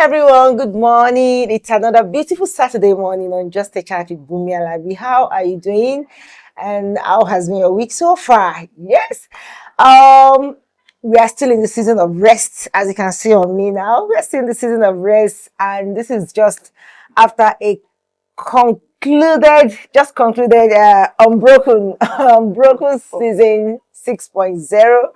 everyone, good morning. It's another beautiful Saturday morning on Just a Chat with Bumi Alabi. How are you doing? And how has been your week so far? Yes. We are still in the season of rest, as you can see on me now. We are still in the season of rest, and this is just after a concluded Unbroken Unbroken season 6.0.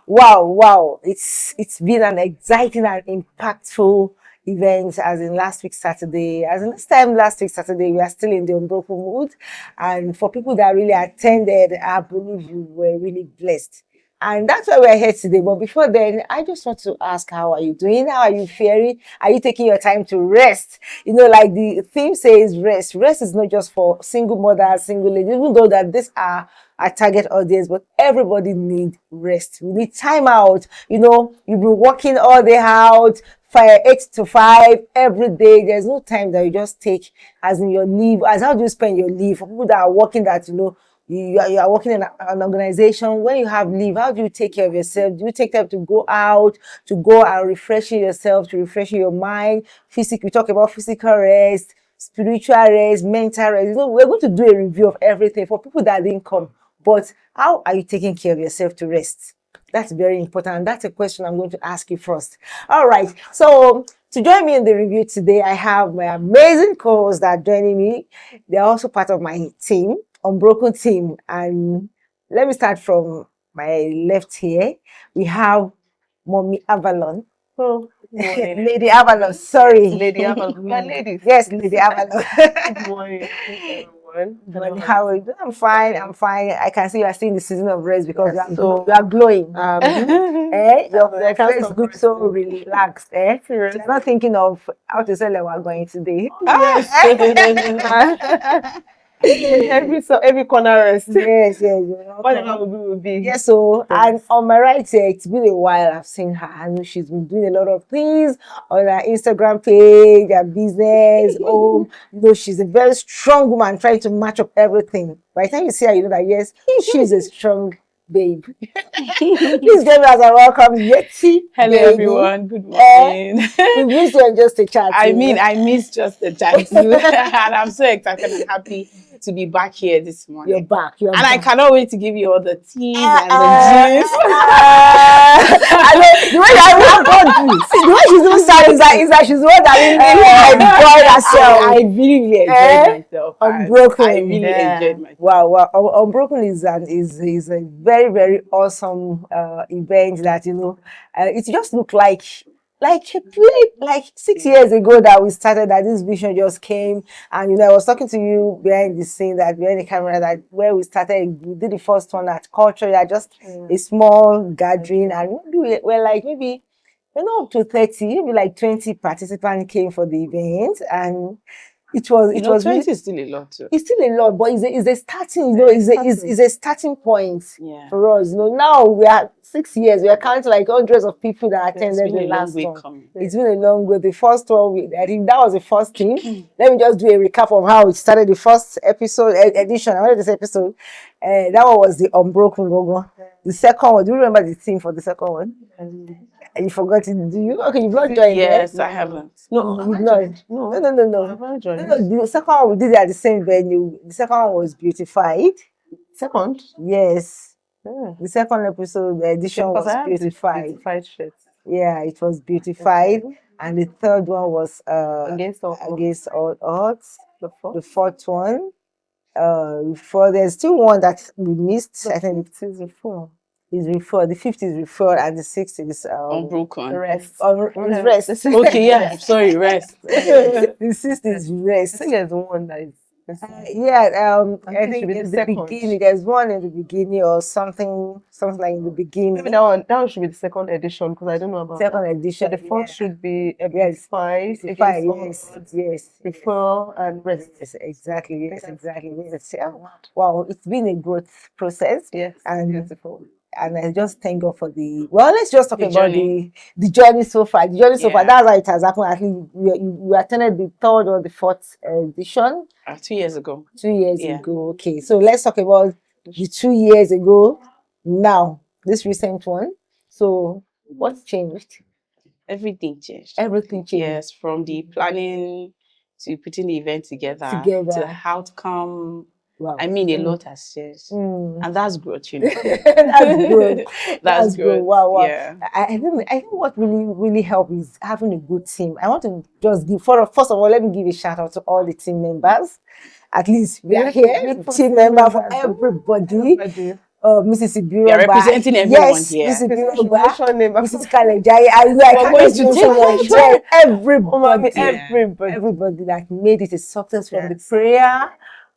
Wow, it's been an exciting and impactful event. As in last week Saturday, as in this time last week Saturday, we are still in the Unbroken mood, and for people that really attended, I believe you were really blessed. And that's why we're here today. But before then, I just want to ask, how are you doing? How are you faring? Are you taking your time to rest? You know, like the theme says, rest. Rest is not just for single mothers, single ladies, even though that these are our target audience, but everybody needs rest. We need time out. You know, you've been working all day out, 8 to 5 every day. There's no time that you just take as in your leave. As how do you spend your leave? For people that are working, that, you know, you are working in an organization. When you have leave, how do you take care of yourself? Do you take time to go out, to go and refreshing yourself, to refreshing your mind? We talk about physical rest, spiritual rest, mental rest. You know, we're going to do a review of everything for people that didn't come. But how are you taking care of yourself to rest? That's very important. And that's a question I'm going to ask you first. All right. So to join me in the review today, I have my amazing co-hosts that are joining me. They're also part of my team, Unbroken team. And let me start from my left here. We have Mommy Avalon. Oh, Lady Avalon, sorry. Lady Avalon. We are ladies. Yes, Lady Avalon. Good morning, everyone. Mommy, how are you doing? I'm fine. I can see you are still in the season of rest because Yes, you are glowing. Your first face of looks so all, relaxed. serious. You're not thinking of how to say that we're going today. Yes. every corner rest. Yes. Whatever will be. Yes, so, and on my right here, it's been a while I've seen her. I know she's been doing a lot of things on her Instagram page, her business. You know, she's a very strong woman trying to match up everything. By the time you see her, you know that, yes, she's a strong babe. Please join me as I welcome Yeti. Hello, baby. everyone. Good morning. We missed you on Just a Chat. I missed just the chat too. And I'm so excited and happy to be back here this morning. You're back. I cannot wait to give you all the teas and the gist. I know the way that the way she's doing sound is that she's the one that really enjoyed herself. I really enjoyed myself. Unbroken. I really enjoyed myself. Wow. Unbroken is a very, very awesome event that, you know, it just looked like a play, like 6 years ago that we started, that this vision just came. And, you know, I was talking to you behind the camera, that where we started, we did the first one at Culture, just a small gathering, and we're like maybe, you know, up to 30, maybe like 20 participants came for the event, and it was 20 is still a lot too. It's still a lot, but it's a starting, you know, it's a starting point for us. You know, now we are 6 years, we are counting like hundreds of people that attended the last one. It's been a long way. The first one, I think that was the first thing. Let me just do a recap of how it started. The first edition, I wanted this episode. That one was the Unbroken logo. The second one, do you remember the theme for the second one? You forgot it, do you? Okay, you've not joined. Yes, I haven't. No, you've not. No. The second one we did it at the same venue. The second one was beautified. Second? Yes. The second episode, the edition was beautified. Yeah, it was beautified. And the third one was against all odds. The fourth one. There's still one that we missed. I think it is the fifth is referred, and the sixth is Unbroken. Rest. Rest. Okay, yeah. Sorry, rest. The sixth is rest. I think there's one that is. I think in the beginning, there's one in the beginning or something like in the beginning. Maybe that one should be the second edition, because I don't know about second edition. So the first should be five. Yes. Refer and rest. Yes, exactly. Wow, it's been a growth process. Yes, and beautiful. And I just thank God for let's just talk about the journey so far. The journey so far, that's how it has happened. I think we attended the third or the fourth edition. 2 years ago. 2 years ago. Okay, so let's talk about the 2 years ago. Now, this recent one. So, what's changed? everything changed. Everything changed. Yes, from the planning to putting the event together to Together. the outcome. Wow. I mean, a lot has changed. And that's growth, you know. That's good. That's good. growth. Wow, wow. Yeah. I think what really helped is having a good team. I want to just give first of all, let me give a shout out to all the team members. At least we are here, team member for everybody. Mrs. We are Ibiroba. representing everyone here. Mrs. Ibiroba, Mrs. Kalejai, I going to take everybody that made it a success from the prayer,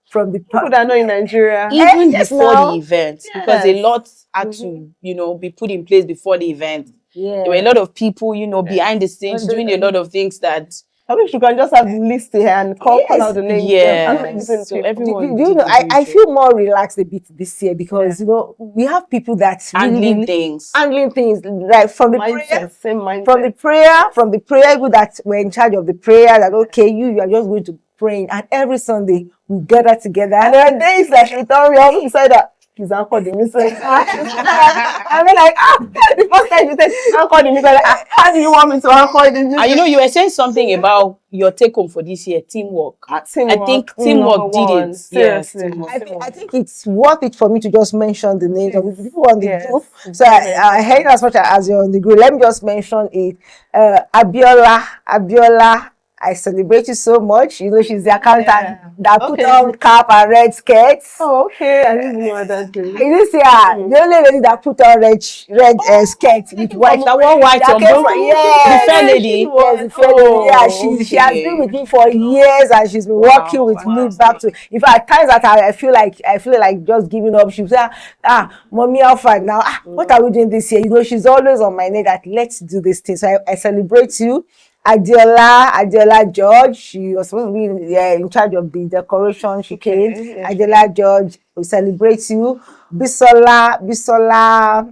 from the People that are not in Nigeria. even yes, before now. the event, because a lot had to, you know, be put in place before the event. Yeah. There were a lot of people, you know, behind the scenes doing a lot of things that. I wish you can just have the list here and call out the names. Yes. So everyone. Do you know, I feel more relaxed a bit this year because you know we have people that handling things like from the mindset, prayer, same mindset. from the prayer people that were in charge of the prayer. Like okay, you are just going to pray, and every Sunday we gather together. And there are days like we all decide that. He's anchored the message. I mean, like, the first time you said anchor the message, like, how do you want me to anchor the message? And you know, you were saying something about your take home for this year, teamwork. I think teamwork did it. Seriously. Yes, I think it's worth it for me to just mention the names of the people on the group. So I hate as much as you're on the group. Let me just mention it. Abiola. I celebrate you so much. You know, she's the accountant that put on cap and red skirts. Oh, okay. I didn't know that. You didn't see her. The only lady that put on red skirts with white. That one white on the fair lady. Yes, the fair lady. Yeah, she has been with me for years and she's been working with me back to. In fact, at times that I feel like just giving up. She say, mommy, how far now? What are we doing this year? You know, she's always on my neck that let's do this thing. So I celebrate you. Adiola George, she was supposed to be in charge of the decoration. She came. Adiola George, we celebrate you. Bisola,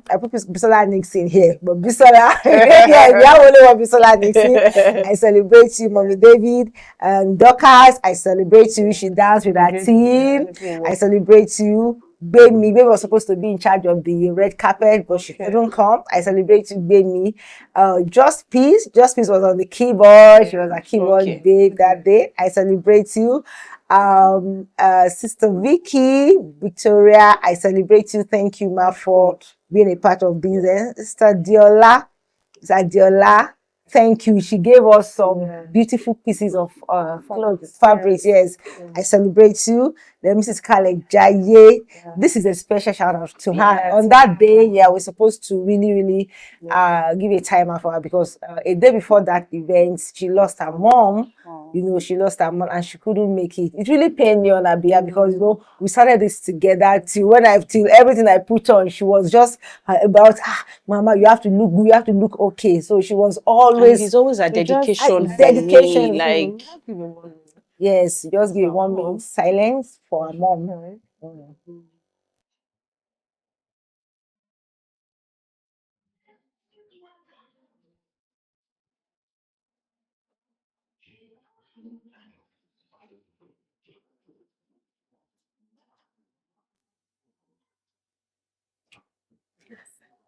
I put Bisola Nixon here, but Bisola, yeah, we have only one Bisola Nixon. I celebrate you, Mommy David. And Dorcas, I celebrate you. She danced with her team. I celebrate you. Baby was supposed to be in charge of the red carpet, but she couldn't come. I celebrate you, Baby. Just Peace was on the keyboard. She was a keyboard babe that day. I celebrate you. Sister Victoria, I celebrate you. Thank you, ma, for being a part of this. Sister Diola, thank you. She gave us some beautiful pieces of fabrics. Yes, I celebrate you. Then Mrs. Kalejai, this is a special shout out to her. On that day, we're supposed to really give a time out for her because a day before that event, she lost her mom. You know, she lost her mom and she couldn't make it. It really pained me on her behalf because you know we started this together till everything I put on, she was just about Mama, you have to look good, you have to look okay. So she was always. And it's always a dedication. Dedication, like. Yes, just give 1 minute silence for her mom.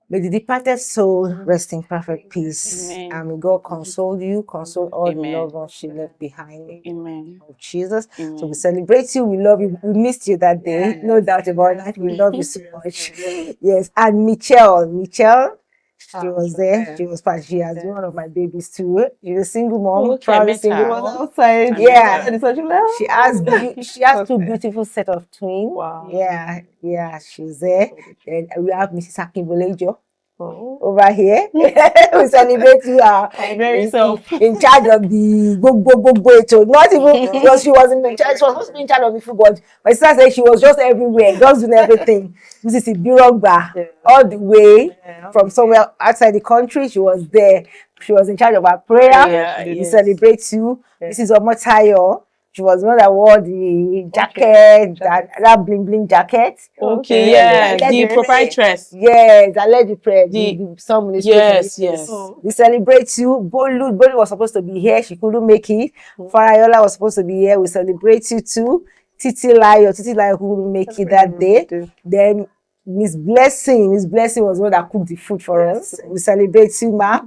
May the departed soul rest in perfect peace. Amen. And may God console you, console all the loved ones she left behind. Amen. Of Jesus. Amen. So we celebrate you, we love you. We missed you that day, no doubt about that. We love you so much. Yes. And Michelle, she was there. She was part. She has been one of my babies too. She's a single mom, proudly single mom. Outside. She has two beautiful set of twins. Wow. Yeah, she's there. Then we have Mrs. Akinbolejo over here. We celebrate you in charge of the go. Not even because she wasn't in charge. She was supposed to be in charge of the food, but my sister said she was just everywhere, just doing everything. Mrs. Ibirogba, all the way from somewhere outside the country. She was there. She was in charge of our prayer. We celebrate you. This is Omotayo. She was the one that wore the jacket, that bling bling jacket. The proprietress. Yes, I led the prayer. Yes. We celebrate you. Bolu was supposed to be here. She couldn't make it. Farayola was supposed to be here. We celebrate you too. Titi Layo couldn't make it that day. Then Miss Blessing was one that cooked the food for us. We celebrate you, ma.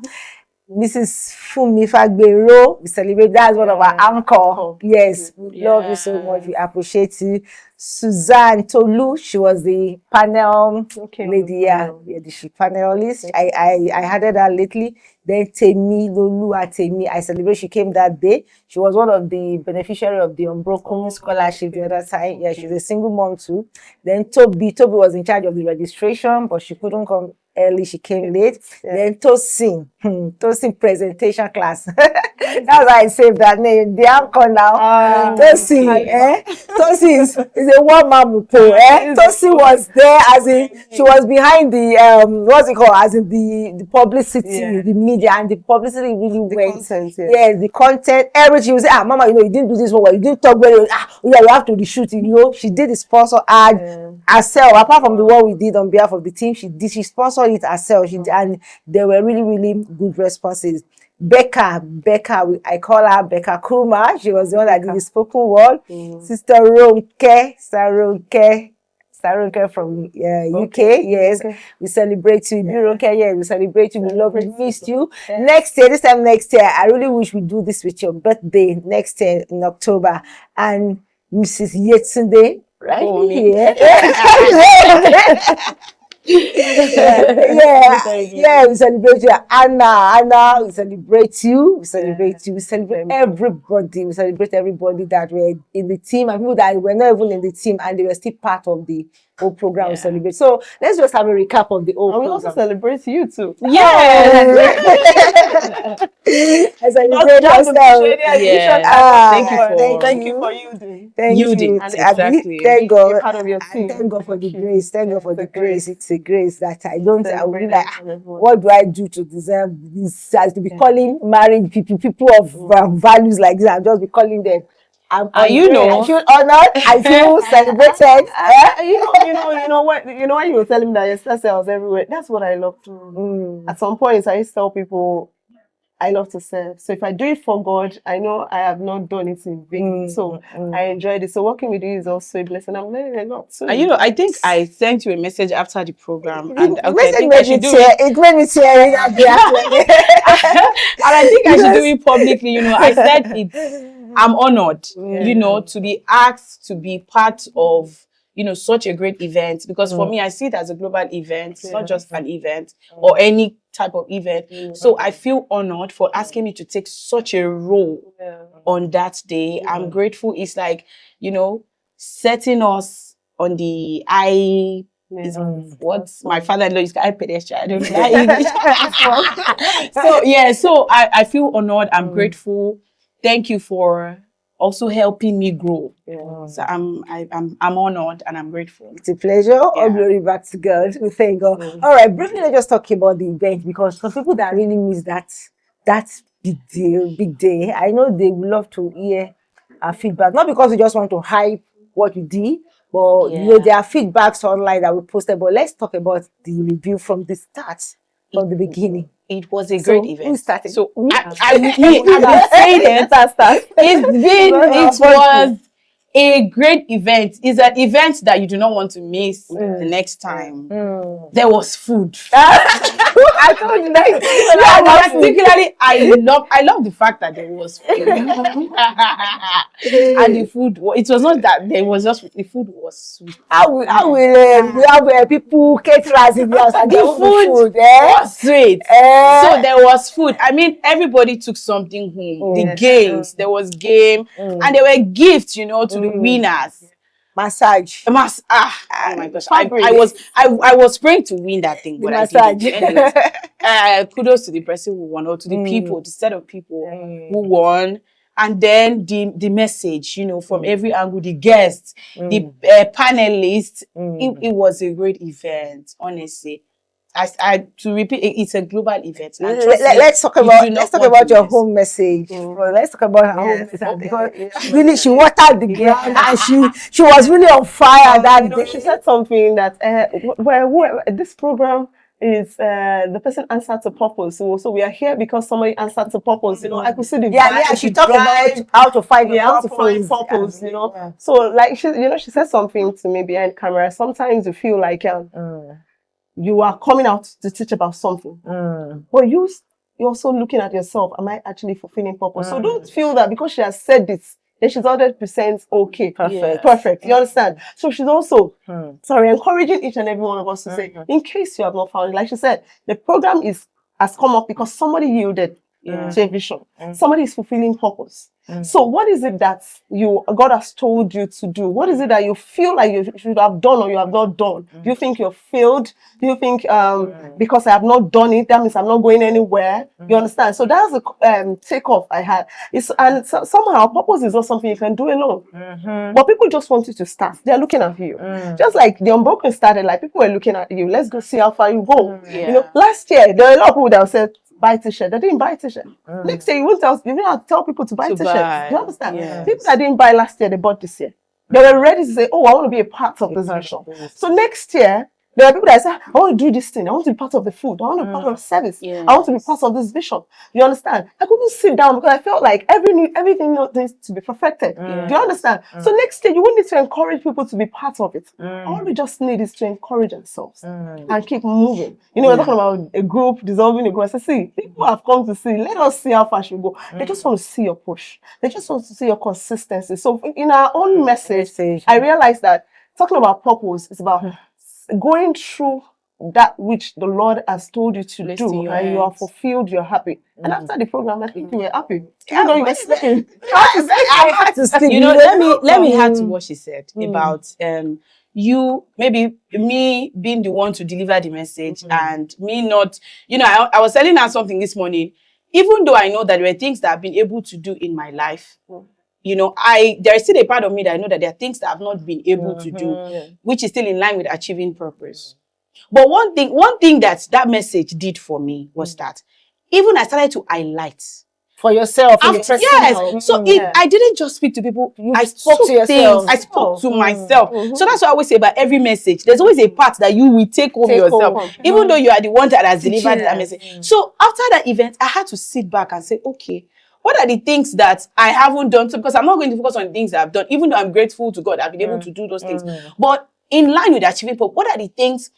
Mrs. Fumi Fagbero, we celebrate. That's one of our anchor. Yes, we love you so much. We appreciate you. Suzanne Tolu, she was the panel lady. Yeah, the panelist. I added her lately. Then Temi Lolu Atemi, I celebrate. She came that day. She was one of the beneficiary of the Unbroken scholarship the other time. Yeah, she's a single mom too. Then Toby was in charge of the registration, but she couldn't come early. She came late. Then Tosin presentation class. That's why I saved that name. The anchor now. Tosin, Tosin is a one-man mupo. Tosin was there as in she was behind the what's it called? As in the publicity, the media, and the publicity really went. Content, yes, the content. Everything. She would say, Mama, you didn't do this one. You didn't talk very well. Yeah, you have to reshoot it. She did the sponsor ad herself. Apart from the one we did on behalf of the team, she sponsored it herself. And there were really, really good responses. Becca, I call her Becca Kuma. She was the one that did the spoken word. Sister Ronke from UK. Yes, we celebrate you. Ronke, yeah, we celebrate you. We love you. We missed you. Next year, I really wish we do this with your birthday next year in October. And Mrs. Yetunde, right here. We celebrate you. Anna, we celebrate you. We celebrate you. We celebrate everybody. We celebrate everybody that were in the team and people that were not even in the team and they were still part of the whole program. We celebrate. So let's just have a recap of the whole program. We also celebrate you too. Yeah. I celebrate myself. Thank you for you doing. Thank you. Exactly. Thank God. Part of your team. Thank God for the grace. Thank God for the grace. It's a grace that I will be like, what do I do to deserve this? As to be calling married people of values like this, I'll just be calling them. I feel honored. I feel celebrated. You know when you were telling me that your sister was everywhere. That's what I love to. At some point, I used to tell people I love to serve. So if I do it for God, I know I have not done it in vain. So I enjoyed it. So working with you is also a blessing. I'm learning a lot too. And I think I sent you a message after the program. And it made me tear. And I think I should do it publicly. I said I'm honored, to be asked to be part of such a great event, because for me, I see it as a global event. It's not just an event or any type of event. So I feel honored for asking me to take such a role on that day. I'm grateful. It's like, setting us on the eye. What's my father-in-law is eye pedestrian. I don't know. So I feel honored. I'm grateful. Thank you for also helping me grow. So I'm honored and I'm grateful. It's a pleasure. All glory back to God. We thank God. All right, briefly, let's just talk about the event, because for people that really miss that big day, I know they would love to hear our feedback. Not because we just want to hype what you did, but there are feedbacks online that we posted. But let's talk about the review from the start, from the beginning. It was a great event. Who started? So I've been saying it. It was a great event. It's an event that you do not want to miss the next time. There was food. I told you that. Particularly, I love the fact that there was food. And the food, it was not that there was just, the food was sweet. How will we have people, caterers in the house, and the food was sweet. So there was food. I mean, everybody took something home. The games, there was game, and there were gifts, to the winners. Massage. Oh my gosh. I was praying to win that thing, but I didn't. Anyways, kudos to the person who won, or to the people, the set of people who won. And then the message, from every angle, the guests, the panelists. It was a great event, honestly. To repeat, it's a global event. Let's talk about your home message. Let's talk about her home message, because really she watered the ground and she was really on fire that day. She said something that this program is the person answered to purpose. So we are here because somebody answered to purpose. I could see the she talked about how to find purpose. So like she said something to me behind camera. Sometimes you feel like you are coming out to teach about something, but you you're also looking at yourself. Am I actually fulfilling purpose? So don't feel that because she has said this, then she's 100% okay. Perfect. You understand? So she's also, encouraging each and every one of us to say, in case you have not found it, like she said, the program has come up because somebody yielded to a vision. Somebody is fulfilling purpose. So what is it that God has told you to do? What is it that you feel like you should have done or you have not done? Do you think you've failed? Do you think because I have not done it, that means I'm not going anywhere? You understand? So that's the takeoff I had. Somehow purpose is not something you can do alone. But people just want you to start. They're looking at you. Just like the Unbroken started, like people were looking at you. Let's go see how far you go. You know, last year there were a lot of people that said, buy t-shirt. They didn't buy t-shirt. Next year, you won't tell people to buy t-shirts. Do you understand? People that didn't buy last year, they bought this year. They were ready to say, oh, I want to be a part of this vision. So next year, there are people that say, I want to do this thing. I want to be part of the food. I want to be part of the service. I want to be part of this vision. You understand? I couldn't sit down because I felt like everything needs to be perfected. Do you understand? So next year, you won't need to encourage people to be part of it. All we just need is to encourage ourselves and keep moving. You know, we're talking about a group, dissolving a group. I say, see, people have come to see. Let us see how far you go. They just want to see your push. They just want to see your consistency. So in our own message, I realized that talking about purpose is about going through that which the Lord has told you to do, and you are fulfilled, you're happy. And after the program, I think you were happy. You know, you were sleeping. I had to sleep. You know, let me add to what she said about you, maybe me being the one to deliver the message and me not, you know, I was telling her something this morning. Even though I know that there are things that I've been able to do in my life, you know, there is still a part of me that I know that there are things that I've not been able to do, which is still in line with achieving purpose. But one thing that message did for me was that even I started to highlight for yourself. Yes. So I didn't just speak to people. I spoke to yourself. I spoke to myself. So that's what I always say about every message. There's always a part that you will take home yourself, even though you are the one that has delivered that message. So after that event, I had to sit back and say, okay, what are the things that I haven't done? So, because I'm not going to focus on the things that I've done, even though I'm grateful to God, I've been able to do those things. But in line with achieving purpose, what are the things,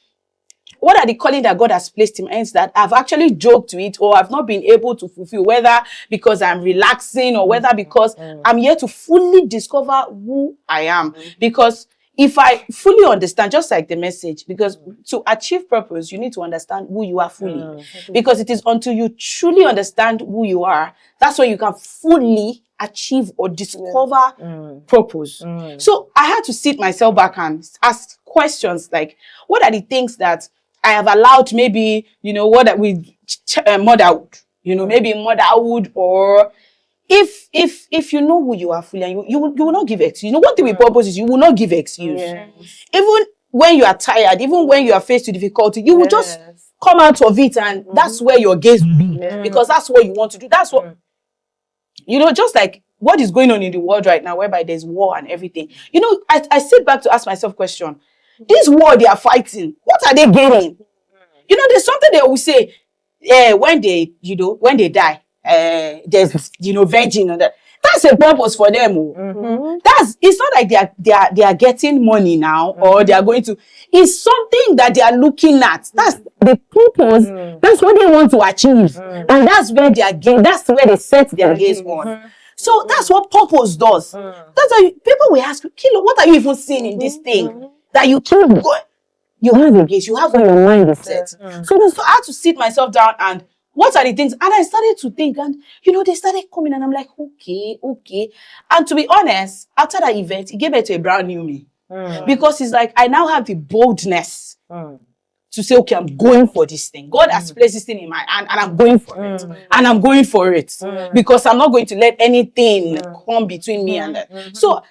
what are the calling that God has placed in my hands that I've actually joked to it or I've not been able to fulfill, whether because I'm relaxing or whether because I'm here to fully discover who I am. Because if I fully understand, just like the message, because to achieve purpose, you need to understand who you are fully. Because it is until you truly understand who you are, that's when you can fully achieve or discover purpose. So I had to sit myself back and ask questions like, what are the things that I have allowed, maybe, you know, what with motherhood, you know, maybe motherhood, or if you know who you are fully, and you will not give excuse. You know, one thing with purpose is you will not give excuse. Even when you are tired, even when you are faced with difficulty, you will just come out of it, and that's where your gaze will be, because that's what you want to do. That's what, you know, just like what is going on in the world right now, whereby there's war and everything. You know, I sit back to ask myself question. This war they are fighting, what are they gaining? You know, there's something they always say, when they, you know, when they die, there's, you know, virgin and that. That's a purpose for them. It's not like they are getting money now, or they are going to. It's something that they are looking at. That's the purpose. That's what they want to achieve, and that's where they are that's where they set their gaze on. So that's what purpose does. That's why people will ask you, Kilo, what are you even seeing in this thing that you keep going? You have a gaze. You have where your mind is set. So I had to sit myself down and. What are the things? And I started to think, and, you know, they started coming, and I'm like, okay. And to be honest, after that event, it gave me to a brand new me. Because it's like, I now have the boldness to say, okay, I'm going for this thing. God has placed this thing in my hand, and I'm going for it. And I'm going for it. Because I'm not going to let anything come between me and that. So,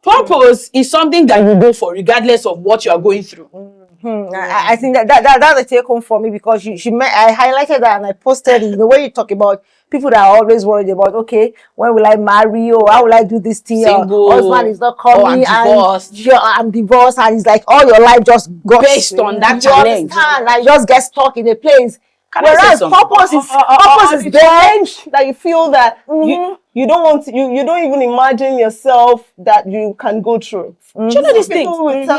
purpose is something that you go for, regardless of what you are going through. I think that's a take home for me, because I highlighted that and I posted it. The way you talk about people that are always worried about, okay, when will I marry, or how will I do this thing? Single, husband is not coming, I'm divorced, and it's like all your life just got based on that challenge. And I just get stuck in a place. Can I say Whereas something? purpose is the there. challenge that you feel that you don't want to, you don't even imagine yourself that you can go through. Do you know these things?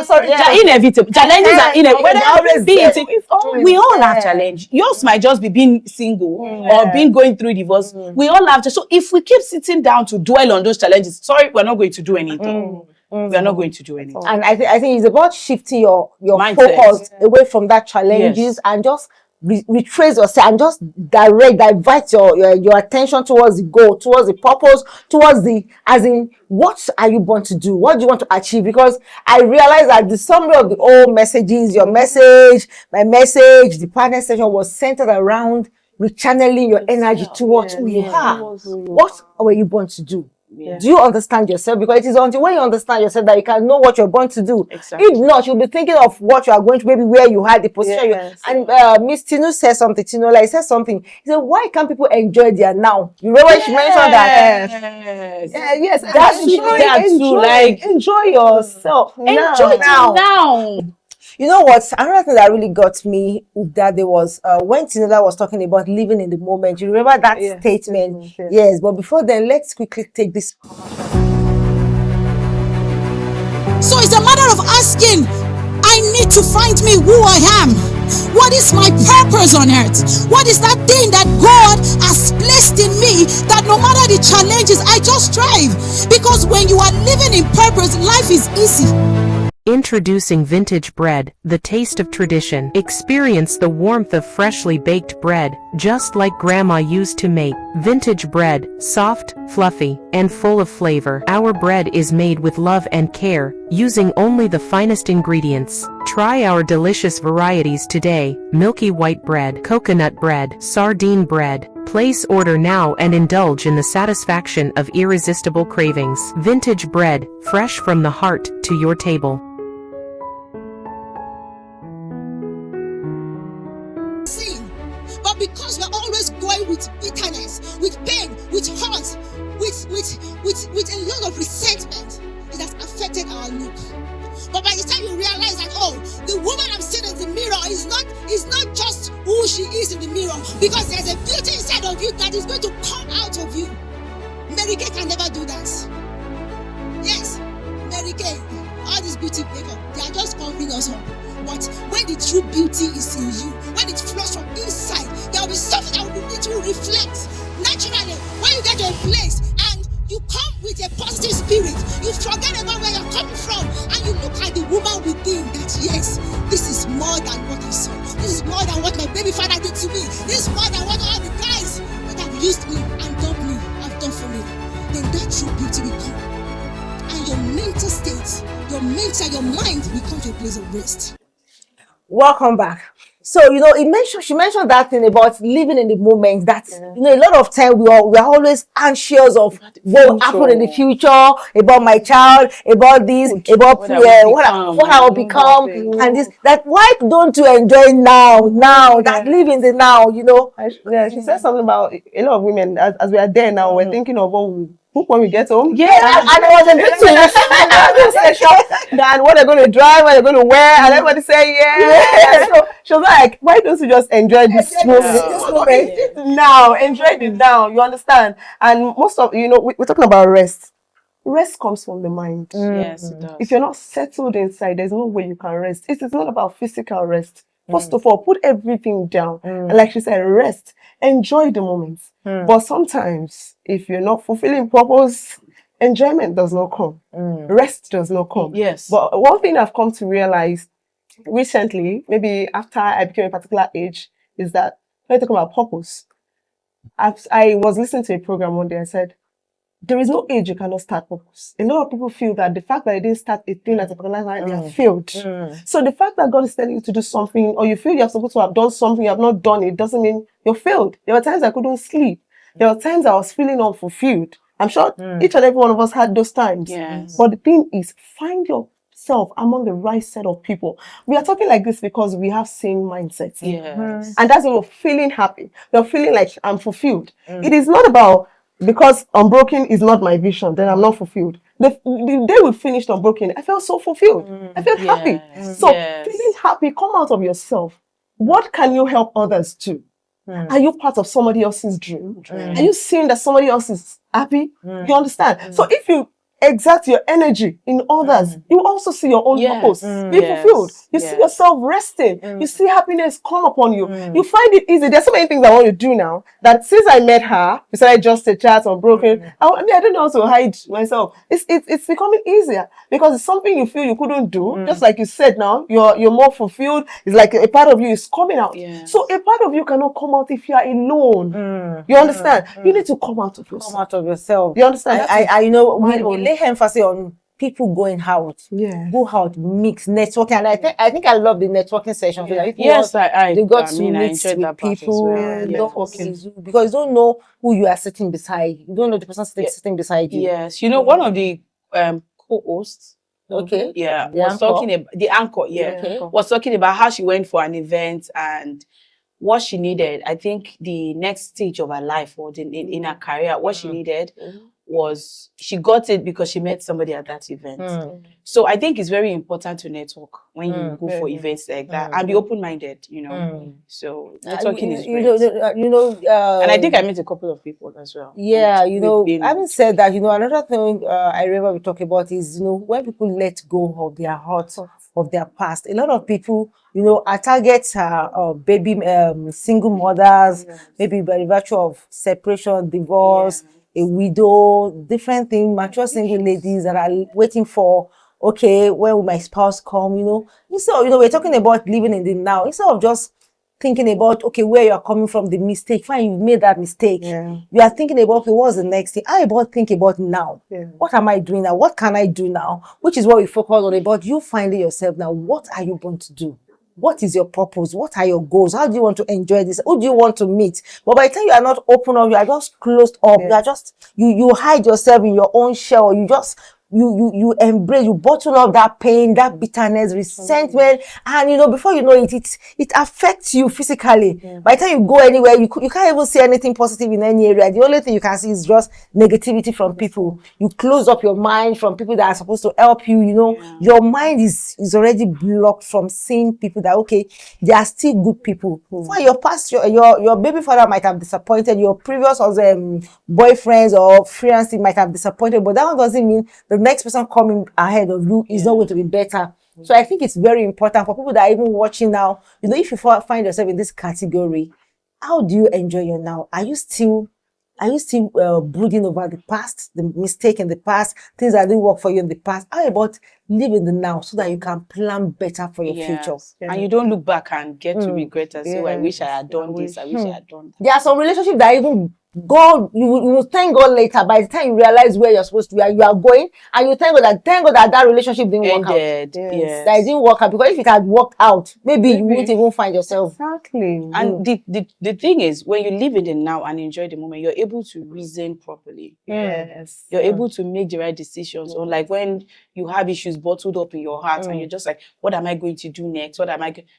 Sorry, They're inevitable. Challenges are inevitable. It's always Be there. it, we all have challenge. Yours might just be being single or being going through divorce. We all have to. So if we keep sitting down to dwell on those challenges, sorry, we're not going to do anything. We are not going to do anything. And I think it's about shifting your Mindset. focus away from that challenges and just retrace yourself and just divert your attention towards the goal, towards the purpose, towards as in what are you born to do? What do you want to achieve? Because I realized that the summary of the old messages, your message, my message, the partner session was centered around rechanneling your energy towards who you are. What were you born to do? Yeah. Do you understand yourself? Because it is until when you understand yourself that you can know what you're born to do. Exactly. If not, you'll be thinking of what you are going to, maybe where you had the position. Yes. And Miss Tinu said something. Tinola said something. He said, "Why can't people enjoy their now?" You remember she mentioned that? Yes. That's enjoy yourself. Enjoy now. You know what? Another thing that really got me that there was when Tinola was talking about living in the moment. You remember that statement? Yes. But before then, let's quickly take this. So it's a matter of asking, I need to find me who I am. What is my purpose on earth? What is that thing that God has placed in me that no matter the challenges, I just strive? Because when you are living in purpose, life is easy. Introducing vintage bread, the taste of tradition. Experience the warmth of freshly baked bread, just like Grandma used to make. Vintage bread, soft, fluffy, and full of flavor. Our bread is made with love and care, using only the finest ingredients. Try our delicious varieties today: milky white bread, coconut bread, sardine bread. Place order now and indulge in the satisfaction of irresistible cravings. Vintage bread, fresh from the heart to your table. But because we're always going with bitterness, with pain, with hurt, with a lot of resentment, it has affected our look. But by the time you realize that, oh, the woman I'm seeing in the mirror is not just who she is in the mirror, because there's a beauty inside of you that is going to come out of you. Mary Kay can never do that. Yes, Mary Kay, all this beauty makeup, they are just covering us up. But when the true beauty is in you, when it flows from inside, there will be something that will need to reflect naturally. When you get to a place and you come with a positive spirit, you forget about where you're coming from, and you look at the woman within that, yes, this is more than what I saw. This is more than what my baby father did to me. This is more than what all the guys that have used me and dumped me have done for me. Then that true beauty will come. And your mental state, your mind will come to a place of rest. Welcome back. So, she mentioned that thing about living in the moment, that, a lot of time we are always anxious of what will happen in the future, about my child, about this, about what I will become, and this, that why don't you enjoy now, that live in the now, She said something about a lot of women, as we are there now, we're thinking of what we cook when we get home. Yeah, and I was a bit than what they're going to drive, what they're going to wear, and everybody say, So she was like, why don't you just enjoy this moment now? Enjoy it now, you understand? And most of, we're talking about rest. Rest comes from the mind. Yes, it does. If you're not settled inside, there's no way you can rest. It is not about physical rest. First of all, put everything down. And like she said, rest. Enjoy the moments. But sometimes, if you're not fulfilling purpose, enjoyment does not come. Rest does not come. Yes. But one thing I've come to realize recently, maybe after I became a particular age, is that when I talk about purpose, I was listening to a program one day. I said, there is no age you cannot start purpose. A lot of people feel that the fact that they didn't start a thing at a particular time, they have failed. So the fact that God is telling you to do something, or you feel you're supposed to have done something, you have not done it, doesn't mean you failed. There were times I couldn't sleep. There were times I was feeling unfulfilled. I'm sure each and every one of us had those times. Yes. But the thing is, find yourself among the right set of people. We are talking like this because we have same mindsets. Yes. And that's why we're feeling happy. We're feeling like I'm fulfilled. It is not about, because Unbroken is not my vision, then I'm not fulfilled. The day we finished Unbroken, I felt so fulfilled. I felt happy. So feeling happy, come out of yourself. What can you help others do? Are you part of somebody else's dream? Are you seeing that somebody else is happy? You understand? So if you exert your energy in others, you also see your own purpose be fulfilled. You see yourself resting. You see happiness come upon you. You find it easy. There's so many things I want to do now that since I met her, besides just a chat Unbroken, I mean, I don't know how to hide myself. It's becoming easier because it's something you feel you couldn't do. Just like you said now, you're more fulfilled. It's like a part of you is coming out. So a part of you cannot come out if you are alone. You understand? You need to come out of yourself. Come out of yourself. You understand? I you know, we lay emphasis on people going out, go out, mix, networking. And I think I love the networking session. Yes, they got to mean, I meet enjoyed with that part as people, well. because you don't know who you are sitting beside. You don't know the person sitting beside you. Yes, you know, one of the co-hosts, the was talking about the anchor, was talking about how she went for an event and what she needed. I think the next stage of her life or in her career, what she needed was she got it because she met somebody at that event. So I think it's very important to network when you go for events like that and be open-minded, you know. So networking is great. And I think I met a couple of people as well. Yeah, you know, having said that, you know, another thing I remember we talk about is, you know, when people let go of their hearts, of their past. A lot of people, you know, our targets are baby single mothers, maybe by the virtue of separation, divorce, a widow, different things, mature single ladies that are waiting for, okay, when will my spouse come, you know. Instead of, you know, we're talking about living in the now, instead of just thinking about, okay, where you're coming from, the mistake, fine, you've made that mistake. You are thinking about, okay, what's the next thing? How about thinking about now? What am I doing now? What can I do now? Which is what we focus on about you finding yourself now. What are you going to do? What is your purpose? What are your goals? How do you want to enjoy this? Who do you want to meet? But by the time you are not open up, you are just closed up. You are just, you hide yourself in your own shell. You just, you embrace, you bottle up that pain, that bitterness, resentment, and you know, before you know it, it affects you physically. By the time you go anywhere, you can't even see anything positive in any area. The only thing you can see is just negativity from people. You close up your mind from people that are supposed to help you. You know, your mind is already blocked from seeing people that, okay, they are still good people. For your past, your baby father might have disappointed, your previous boyfriends or fiancé might have disappointed, but that one doesn't mean the next person coming ahead of you is not going to be better. So I think it's very important for people that are even watching now, you know, if you find yourself in this category, how do you enjoy your now? Are you still brooding over the past, the mistake in the past, things that didn't work for you in the past? How about living the now so that you can plan better for your future? And you don't look back and get to regret and say, oh, I wish I had done this, I wish I had done that. There are some relationships that even God, you will thank God later. By the time you realize where you're supposed to be, you are going, and you thank God that relationship didn't work out. That it didn't work out, because if it had worked out, maybe you wouldn't even find yourself. Exactly. And the thing is, when you live in the now and enjoy the moment, you're able to reason properly. Yes. You're able to make the right decisions. Or like when you have issues bottled up in your heart and you're just like, what am I going to do next?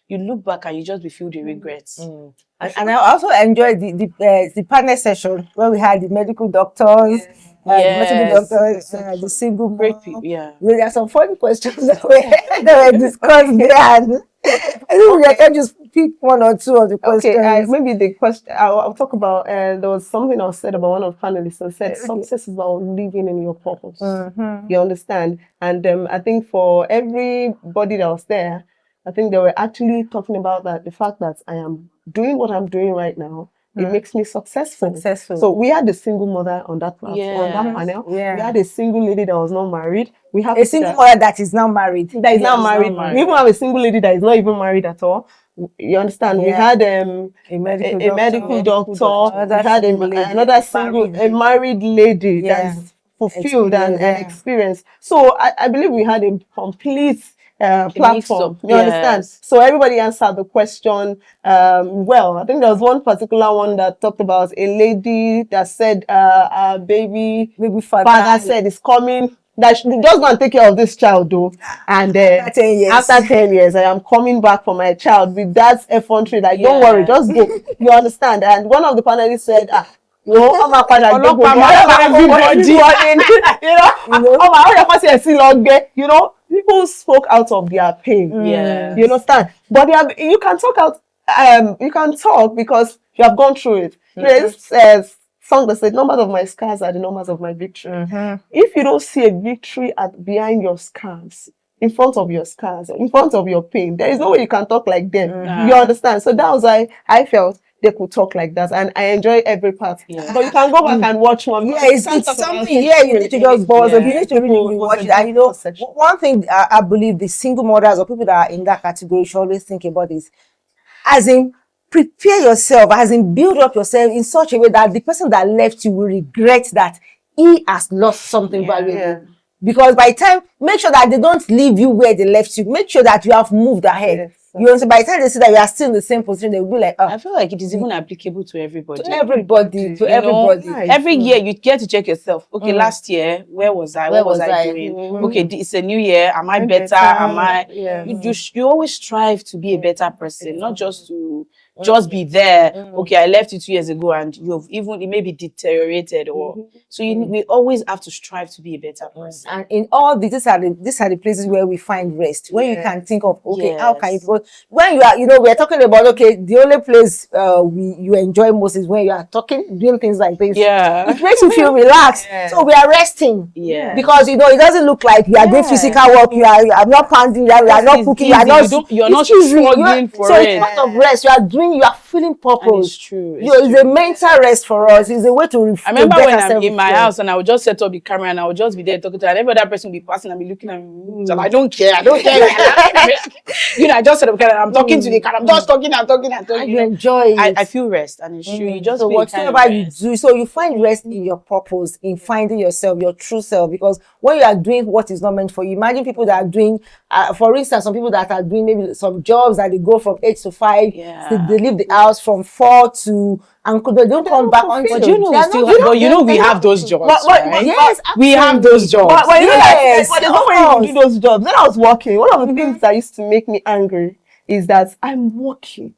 You look back and you just be filled with regrets. And I also enjoyed the partner session where we had the medical doctors, the single great people. There are some funny questions that were discussed there. I think I can just pick one or two of the questions. Okay, maybe the question I'll talk about. There was something I said about one of the panelists and said success is about living in your purpose. You understand? And I think for everybody that was there, I think they were actually talking about that, the fact that I am doing what I'm doing right now, it makes me successful. So we had a single mother on that platform, on that panel. We had a single lady that was not married. We have a single mother that is now married. That is now married. We even have a single lady that is not even married at all. You understand? We had a medical doctor. We had a married lady that's fulfilled and experienced. So I believe we had a complete platform. You understand? So everybody answered the question well. I think there was one particular one that talked about a lady that said her baby father said is coming, that she just go and take care of this child though. And after 10 years, I am coming back for my child with that effrontery. Like, don't worry, just go. You understand? And one of the panelists said, you know, people spoke out of their pain. You understand? But you can talk out. You can talk because You have gone through it. There's song that said, numbers of my scars are the numbers of my victory. If you don't see a victory behind your scars, in front of your scars, in front of your pain, there is no way you can talk like them. You understand? So that was why I felt they could talk like that, and I enjoy every part. But you can go back and watch one. Yeah, it's something. Yeah, you need to just pause. You need to really watch it. And you know, one thing I believe the single mothers or people that are in that category should always think about is, as in, prepare yourself, as in, build up yourself in such a way that the person that left you will regret that he has lost something valuable. Because by the time, make sure that they don't leave you where they left you. Make sure that you have moved ahead. You know, so by the time they see that you are still in the same position, they will be like, I feel like it is even applicable to everybody. To everybody. Every year you get to check yourself. Okay, last year, where was I? What was I doing? Okay, it's a new year. Am I better? Am I? You always strive to be a better person, not just to just be there. Okay, I left you 2 years ago and you've even, it may be deteriorated, or so we always have to strive to be a better person. And in all these are the places where we find rest, where you can think of, okay, how can you go when you are, you know, we're talking about, okay, the only place you enjoy most is when you are doing things like this. It makes you feel relaxed. So we are resting. Because you know it doesn't look like you are doing physical work, you are not pounding, you are not cooking, you're not struggling for so it. it's part of rest. You are feeling purpose. And it's true. It's a mental rest for us. It's a way to I remember when I'm in my house and I would just set up the camera and I would just be there talking to her, and every other person would be passing and be looking at me. So I don't care. You know, I just set up the camera, I'm talking to the camera, I'm just talking. And you enjoy it. I feel rest, and it's true. You just so whatever you do, so you find rest in your purpose, in finding yourself, your true self. Because when you are doing what is not meant for you, imagine people that are doing, for instance, some people that are doing maybe some jobs that they go from 8 to 5, they leave the house from 4 to, and they don't come back until. But you know, we have those jobs, right? Yes, we have those jobs. But you know, there's no way you do those jobs. When I was working, one of the things that used to make me angry is that I'm working,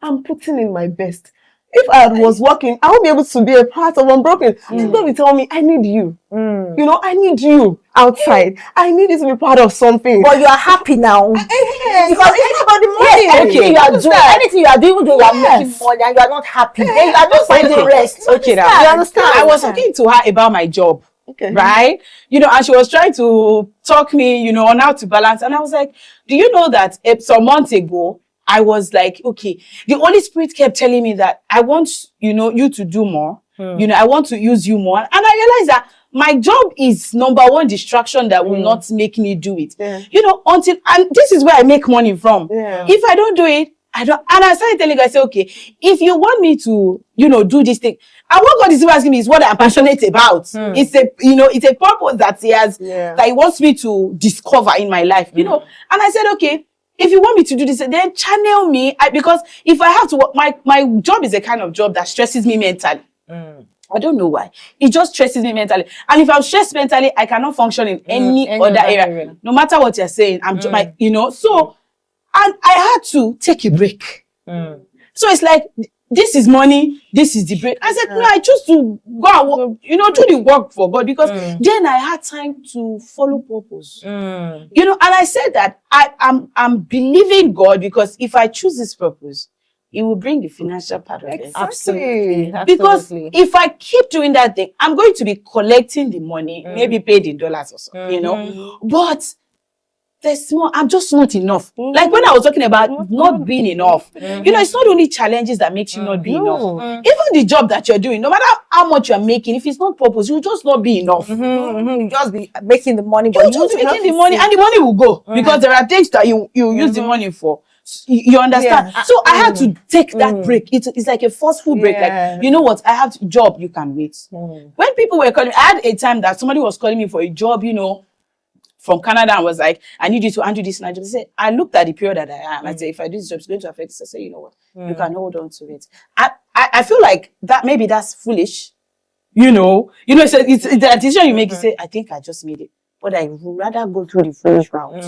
I'm putting in my best. If I was working, I won't be able to be a part of Unbroken. People will tell me, I need you. You know, I need you outside. I need you to be part of something. But you are happy now. Because anybody anything you are doing, you are making money and you are not happy. Then you are not finding rest. Okay, now. You understand? I was talking to her about my job. Right? You know, and she was trying to talk me, you know, on how to balance. And I was like, do you know that some months ago, I was like, okay, the Holy Spirit kept telling me that I want, you know, you to do more. You know, I want to use you more. And I realized that my job is number one distraction that will not make me do it. You know, and this is where I make money from. If I don't do it, I don't. And I started telling you, I said, okay, if you want me to, you know, do this thing, and what God is asking me is what I'm passionate about. It's a, you know, it's a purpose that He has, that He wants me to discover in my life, you know. And I said, okay, if you want me to do this, then channel me. Because if I have to work, my job is a kind of job that stresses me mentally. I don't know why. It just stresses me mentally. And if I'm stressed mentally, I cannot function in any other area. No matter what you're saying, I'm just you know, so, and I had to take a break. So it's like, this is money, this is the break. I said, no, I choose to go and work, you know, do the work for God, because then I had time to follow purpose. You know, and I said that I'm believing God, because if I choose this purpose, it will bring the financial part of it. Absolutely. Because if I keep doing that thing, I'm going to be collecting the money, maybe paid in dollars or so, you know, but there's more, I'm just not enough. Like when I was talking about not being enough, you know, it's not only challenges that makes you not be enough. Even the job that you're doing, no matter how much you're making, if it's not purpose, you'll just not be enough. You just be making the money, but you just be making the money, and the money will go, because there are things that you use the money for. You understand? So I had to take that break. It's like a forceful break. Like, you know what? I have a job, you can wait. When people were calling, I had a time that somebody was calling me for a job, you know, from Canada, and was like, I need you to undo this. And I just said, I looked at the period that I am. I said, if I do this job, it's going to affect this. I said, you know what? You can hold on to it. I feel like that maybe that's foolish. You know, it's the decision you make. You say, I think I just made it. But I would rather go through the first round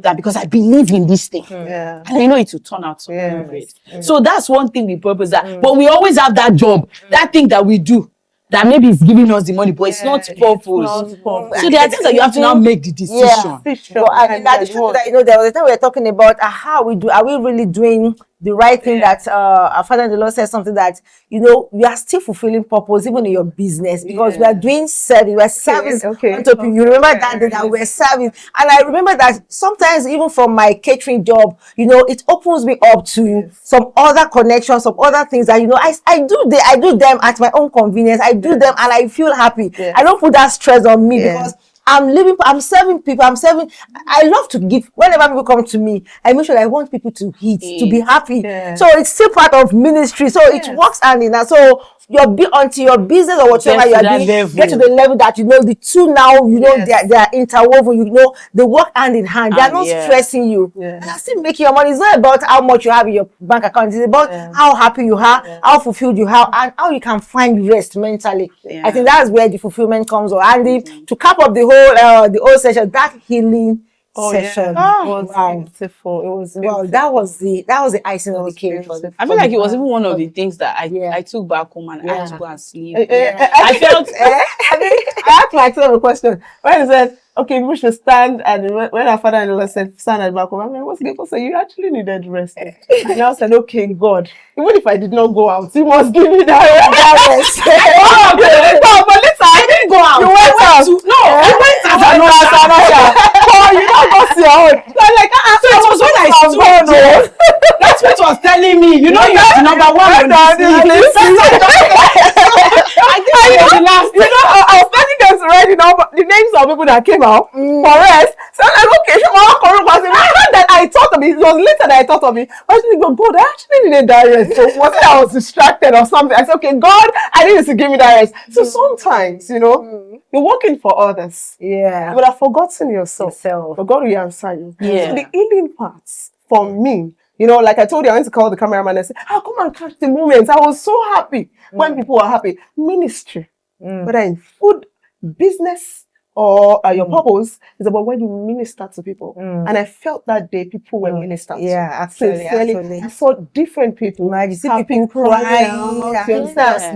than, because I believe in this thing. And I know it will turn out so great. So that's one thing we purpose that. But we always have that job, that thing that we do, that maybe it's giving us the money, but it's not purpose. So there are things that you have to now make the decision. But in addition to that, you know, there was a time we were talking about how are we really doing the right thing that our father in the Lord said something that, you know, we are still fulfilling purpose even in your business because we are doing service, we're service unto people. You remember that day that we're serving. And I remember that sometimes even from my catering job, you know, it opens me up to some other connections, some other things that, you know, I do them at my own convenience. I do them and I feel happy. I don't put that stress on me because I'm serving people. I love to give. Whenever people come to me, I make sure I want people to eat, to be happy. So it's still part of ministry. So it works hand in hand. So until your business or whatever you are doing, get to the level that, you know, the two now, you know, they are interwoven, you know, they work hand in hand. They are not stressing you. They are still making your money. It's not about how much you have in your bank account. It's about how happy you are, how fulfilled you are, and how you can find rest mentally. I think that's where the fulfillment comes on. And to cap up the whole session, that healing session. It was beautiful. It was beautiful. Wow, that was the icing on the cake. I feel like it was even one of the things that I took back home and I had to go and sleep. I felt I asked myself a question when he said, okay, we should stand, and when our father-in-law said stand at the back home, I'm like, what's the people say? You actually needed rest. And I said, okay, God, even if I did not go out, you must give me that rest. But listen, I didn't go out. You went out. I went out. You don't go see your own. So I'm like, so it was when I stood there. That's what was telling me. You know, you're the number one on this list. I was telling them to write the names of people that came out for rest. So I'm like, okay, I thought of it. It was later that I thought of it. I was thinking, God, I actually needed that rest. So was it I was distracted or something? I said, okay, God, I need you to give me that rest. So sometimes, you know, you're working for others. Yeah. But I've forgotten yourself. But God will answer you. Yeah. So the healing parts for me, you know, like I told you, I went to call the cameraman and say, come and catch the moments. I was so happy when people were happy. Ministry, whether in food, business, or your purpose, is about when you minister to people. And I felt that day people were ministered to. Yeah, absolutely. I saw different people. You see people crying,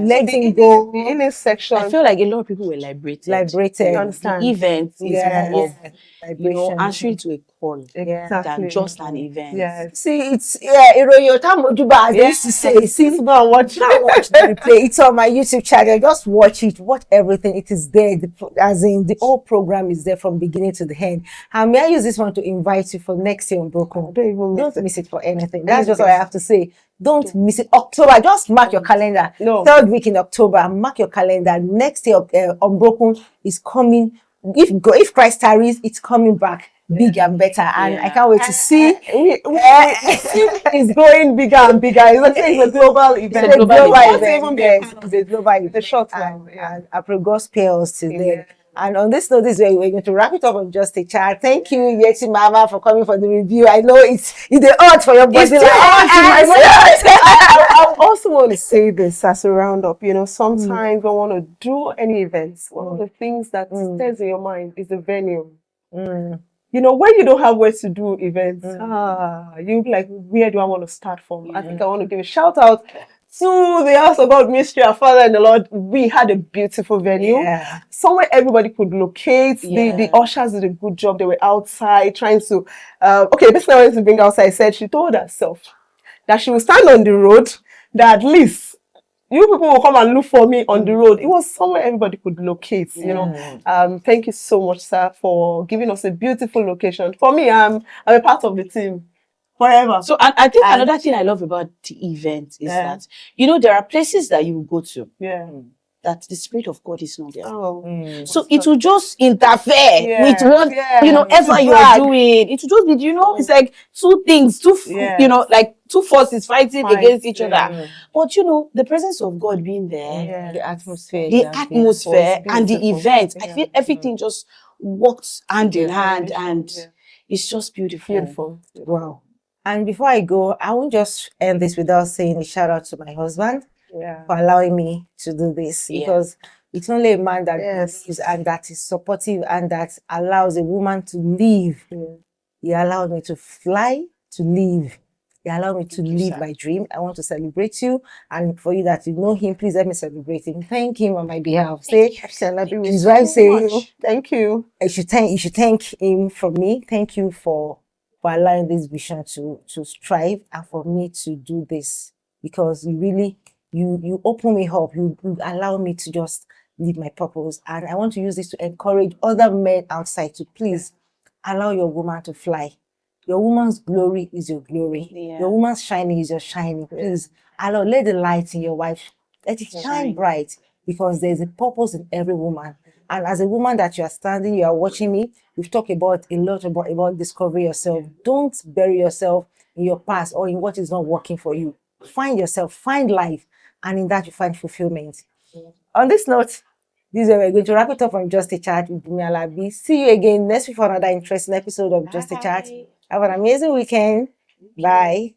letting go. The healing section. I feel like a lot of people were liberated. You understand? The event is more of, you know, Vibration. answering to a call than just an event. Yes. See, it's your time as they used to say. See, go and watch the replay. It's on my YouTube channel. Just watch it. Watch everything. It is there. As in, the whole program is there from beginning to the end. And may I use this one to invite you for next year Unbroken? Don't miss it for anything. That's just what I have to say. Don't miss it. October. Just mark your calendar. Third week in October. Mark your calendar. Next year, Unbroken is coming. If Christ tarries, it's coming back big and better, and I can't wait to see. It's growing bigger and bigger. It's a global event. It's a global event. It's a global event. The short and I pray God spells today. And on this note, this way we're going to wrap it up on Just a Child. Thank you, Yeti Mama, for coming for the review. I know it's the odds for your body. I also want to say this as a roundup. You know, sometimes I want to do any events. One of the things that stays in your mind is the venue. You know, when you don't have where to do events, you'll be like, where do I want to start from? I think I want to give a shout out to the House of God Ministry, our Father in the Lord. We had a beautiful venue, somewhere everybody could locate. The ushers did a good job. They were outside trying to, basically I wanted to bring outside. Said she told herself that she will stand on the road, that at least you people will come and look for me on the road. It was somewhere everybody could locate, you know. Thank you so much, sir, for giving us a beautiful location. For me, I'm a part of the team forever. So I think another thing I love about the event is that, you know, there are places that you will go to that the Spirit of God is not there. So it will just interfere with what, you know, ever you are doing. It will just be, you know, it's like two things, you know, like two forces fighting against each other. But, you know, the presence of God being there, the atmosphere and the event, I feel everything just works hand in hand, and it's just beautiful. Wow. And before I go, I won't just end this without saying a shout out to my husband for allowing me to do this, because it's only a man that is and that is supportive and that allows a woman to live. He allowed me to fly, to live. He allowed me to live my dream. I want to celebrate you, and for you that you know him, please let me celebrate him. Thank him on my behalf. Say, his wife say, thank you. You should thank him from me. Thank you for for allowing this vision to strive and for me to do this, because you really you open me up, you allow me to just live my purpose. And I want to use this to encourage other men outside to please allow your woman to fly. Your woman's glory is your glory. Yeah. Your woman's shining is your shining. Please allow, let the light in your wife, let it shine bright, because there's a purpose in every woman. And as a woman that you are standing, you are watching me, we've talked about a lot about discover yourself. Don't bury yourself in your past or in what is not working for you. Find yourself, find life, and in that you find fulfillment. On this note, this is where we're going to wrap it up on Just a Chat with Bumi Alabi. See you again next week for another interesting episode of Just a Chat. Have an amazing weekend. Bye.